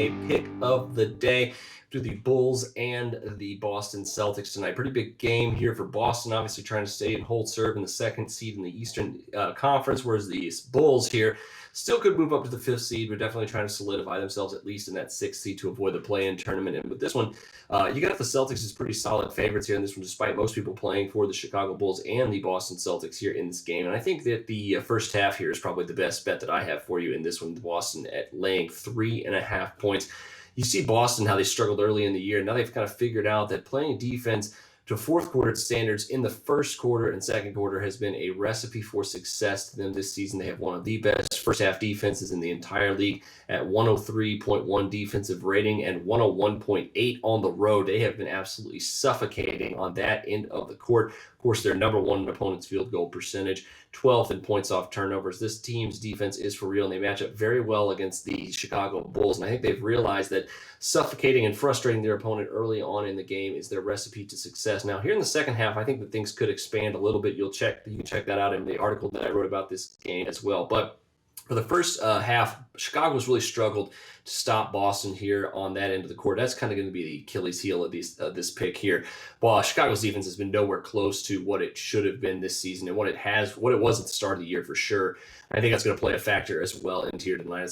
NBA pick of the day to the Bulls and the Boston Celtics tonight. Pretty big game here for Boston, obviously trying to stay and hold serve in the second seed in the Eastern Conference, whereas the Bulls here still could move up to the fifth seed. We're definitely trying to solidify themselves at least in that sixth seed to avoid the play-in tournament. And with this one, you got the Celtics as pretty solid favorites here in this one, despite most people playing for the Chicago Bulls and the Boston Celtics here in this game. And I think that the first half here is probably the best bet that I have for you in this one, Boston at laying 3.5 points. You see Boston, how they struggled early in the year. Now they've kind of figured out that playing defense to fourth quarter standards in the first quarter and second quarter has been a recipe for success to them this season. They have one of the best first half defenses in the entire league at 103.1 defensive rating and 101.8 on the road. They have been absolutely suffocating on that end of the court. Of course, they're number one in opponent's field goal percentage, 12th in points off turnovers. This team's defense is for real, and they match up very well against the Chicago Bulls. And I think they've realized that suffocating and frustrating their opponent early on in the game is their recipe to success. Now, here in the second half, I think that things could expand a little bit. You can check that out in the article that I wrote about this game as well. But for the first half, Chicago's really struggled to stop Boston here on that end of the court. That's kind of going to be the Achilles heel of this pick here. Well, Chicago's defense has been nowhere close to what it should have been this season and what it was at the start of the year for sure. I think that's going to play a factor as well into here tonight.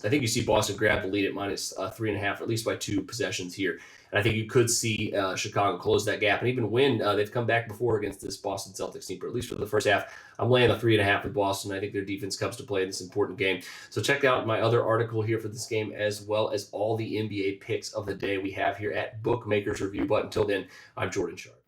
I think you see Boston grab the lead at minus 3.5, at least by 2 possessions here. And I think you could see Chicago close that gap and even win. They've come back before against this Boston Celtics team, but at least for the first half, I'm laying the 3.5 with Boston. I think their defense comes to play in this important game. So check out my other article here for this game, as well as all the NBA picks of the day we have here at Bookmakers Review. But until then, I'm Jordan Sharp.